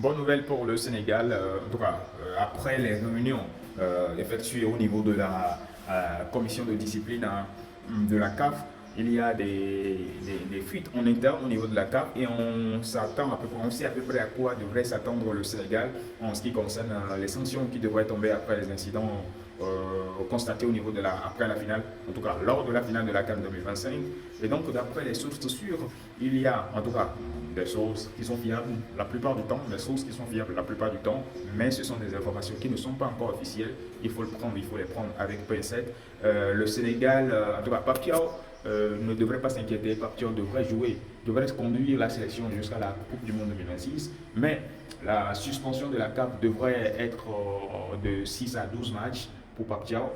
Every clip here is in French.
bonne nouvelle pour le Sénégal, en tout cas, après les réunions effectuées au niveau de la commission de discipline de la CAF, il y a des fuites en interne au niveau de la CAF et on s'attend à peu près, on sait à peu près à quoi devrait s'attendre le Sénégal en ce qui concerne les sanctions qui devraient tomber après les incidents constatés au niveau de après la finale, en tout cas lors de la finale de la CAN 2025. Et donc, d'après les sources sûres, il y a en tout cas des sources qui sont fiables la plupart du temps, des sources qui sont fiables la plupart du temps, mais ce sont des informations qui ne sont pas encore officielles. Il faut les prendre avec pincette. Le Sénégal, en tout cas, Papiao ne devrait pas s'inquiéter. Papiao devrait conduire la sélection jusqu'à la Coupe du Monde 2026, mais la suspension de la CAF devrait être de 6 à 12 matchs pour Papiao,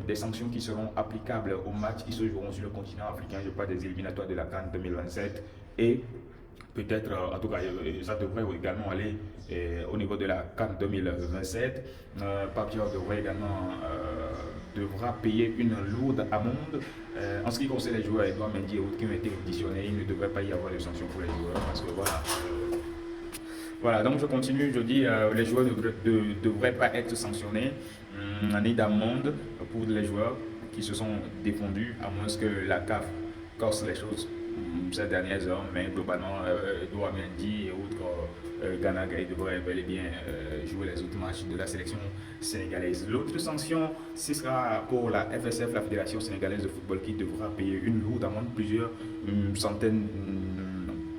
des sanctions qui seront applicables aux matchs qui se joueront sur le continent africain, je parle des éliminatoires de la CAN 2027 et peut-être, en tout cas, ça devrait également aller au niveau de la CAN 2027. Papier devrait également devra payer une lourde amende. En ce qui concerne les joueurs, Edouard Mendy et autres qui ont été auditionnés, il ne devrait pas y avoir de sanctions pour les joueurs parce que voilà. Voilà, donc je continue, je dis les joueurs ne devraient pas être sanctionnés ni d'amende pour les joueurs qui se sont défendus, à moins que la CAF corse les choses ces dernières heures, mais globalement, Edouard Mendy et autres Gana Gueye devraient bel et bien jouer les autres matchs de la sélection sénégalaise. L'autre sanction, ce sera pour la FSF, la Fédération sénégalaise de football, qui devra payer une lourde amende, plusieurs centaines,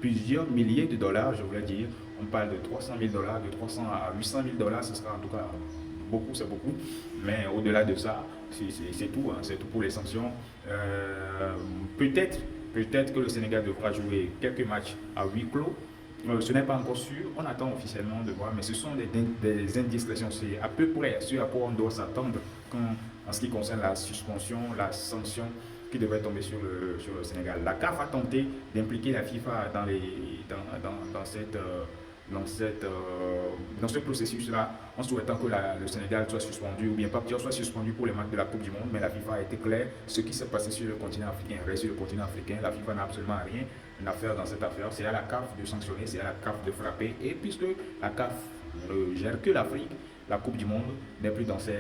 plusieurs milliers de dollars, je voulais dire. On parle de 300 000 dollars, de 300 à 800 000 dollars, ce sera en tout cas beaucoup, c'est beaucoup. Mais au-delà de ça, c'est tout, hein, c'est tout pour les sanctions. Peut-être que le Sénégal devra jouer quelques matchs à huis clos. Ce n'est pas encore sûr, on attend officiellement de voir, mais ce sont des indiscrétions. C'est à peu près ce à quoi on doit s'attendre en ce qui concerne la suspension, la sanction qui devrait tomber sur le Sénégal. La CAF a tenté d'impliquer la FIFA dans ce processus-là, en souhaitant que le Sénégal soit suspendu ou bien Papier soit suspendu pour les matchs de la Coupe du Monde, mais la FIFA a été claire, ce qui s'est passé sur le continent africain reste sur le continent africain, la FIFA n'a absolument rien à faire dans cette affaire, c'est à la CAF de sanctionner, c'est à la CAF de frapper, et puisque la CAF ne gère que l'Afrique, la Coupe du Monde n'est plus dans ces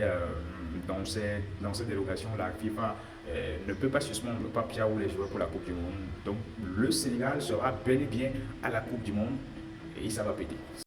dérogations, la FIFA ne peut pas suspendre Papia ou les joueurs pour la Coupe du Monde. Donc le Sénégal sera bel et bien à la Coupe du Monde et ça va péter.